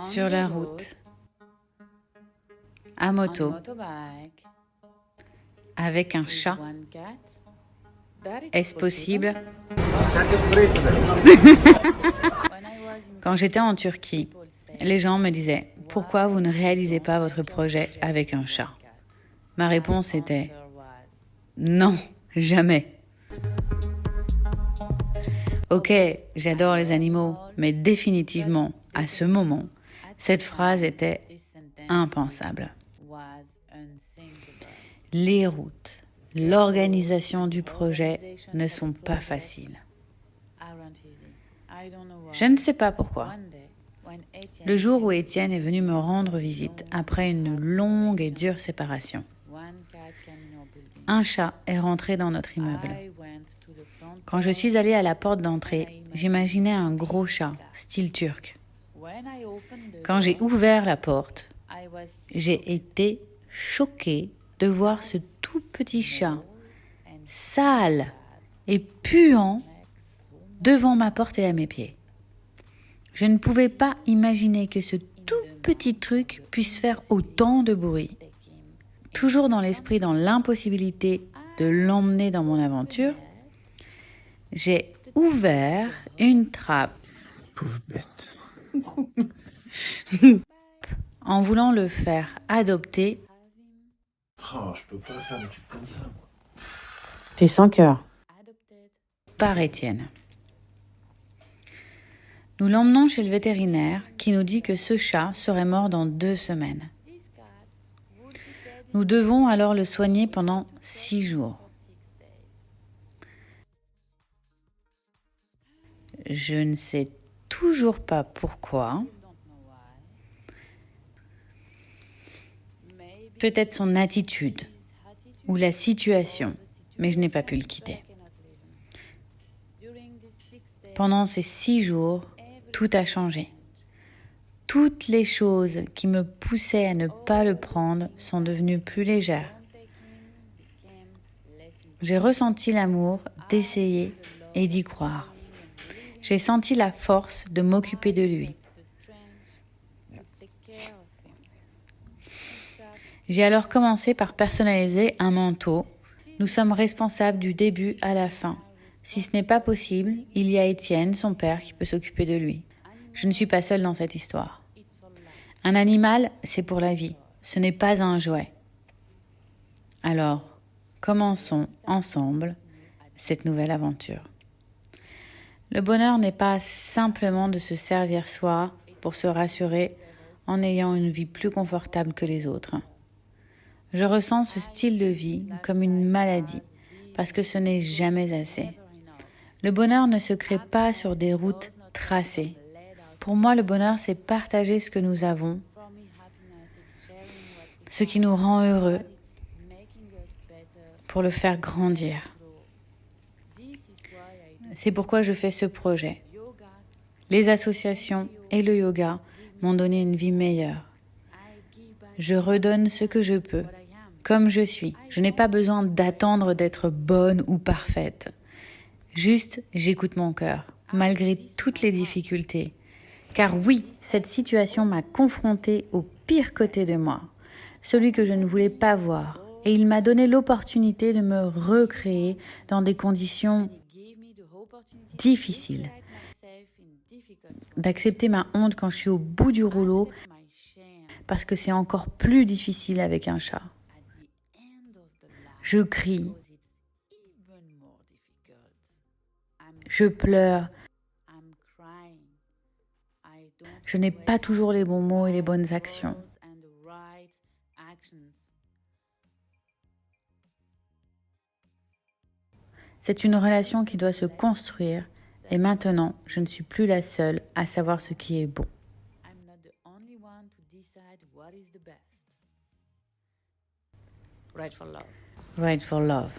Sur la route, à moto, avec un chat. Est-ce possible? Quand j'étais en Turquie, les gens me disaient « Pourquoi vous ne réalisez pas votre projet avec un chat ?» Ma réponse était « Non, jamais !» Ok, j'adore les animaux, mais définitivement, à ce moment, cette phrase était impensable. Les routes, l'organisation du projet ne sont pas faciles. Je ne sais pas pourquoi. Le jour où Étienne est venu me rendre visite après une longue et dure séparation, un chat est rentré dans notre immeuble. Quand je suis allée à la porte d'entrée, j'imaginais un gros chat, style turc. Quand j'ai ouvert la porte, j'ai été choquée de voir ce tout petit chat, sale et puant, devant ma porte et à mes pieds. Je ne pouvais pas imaginer que ce tout petit truc puisse faire autant de bruit. Toujours dans l'esprit, dans l'impossibilité de l'emmener dans mon aventure, j'ai ouvert une trappe. Pauvre bête. En voulant le faire adopter. Oh, je peux pas faire des trucs comme ça, moi. T'es sans cœur. Par Étienne. Nous l'emmenons chez le vétérinaire qui nous dit que ce chat serait mort dans 2 semaines. Nous devons alors le soigner pendant 6 jours. Je ne sais toujours pas pourquoi. Peut-être son attitude ou la situation, mais je n'ai pas pu le quitter. Pendant ces 6 jours, tout a changé. Toutes les choses qui me poussaient à ne pas le prendre sont devenues plus légères. J'ai ressenti l'amour d'essayer et d'y croire. J'ai senti la force de m'occuper de lui. J'ai alors commencé par personnaliser un manteau. Nous sommes responsables du début à la fin. Si ce n'est pas possible, il y a Étienne, son père, qui peut s'occuper de lui. Je ne suis pas seule dans cette histoire. Un animal, c'est pour la vie. Ce n'est pas un jouet. Alors, commençons ensemble cette nouvelle aventure. Le bonheur n'est pas simplement de se servir soi pour se rassurer en ayant une vie plus confortable que les autres. Je ressens ce style de vie comme une maladie parce que ce n'est jamais assez. Le bonheur ne se crée pas sur des routes tracées. Pour moi, le bonheur, c'est partager ce que nous avons, ce qui nous rend heureux, pour le faire grandir. C'est pourquoi je fais ce projet. Les associations et le yoga m'ont donné une vie meilleure. Je redonne ce que je peux, comme je suis. Je n'ai pas besoin d'attendre d'être bonne ou parfaite. Juste, j'écoute mon cœur, malgré toutes les difficultés. Car oui, cette situation m'a confrontée au pire côté de moi, celui que je ne voulais pas voir. Et il m'a donné l'opportunité de me recréer dans des conditions difficiles. D'accepter ma honte quand je suis au bout du rouleau, parce que c'est encore plus difficile avec un chat. Je crie. Je pleure. Je n'ai pas toujours les bons mots et les bonnes actions. C'est une relation qui doit se construire et maintenant, je ne suis plus la seule à savoir ce qui est bon. Right for love.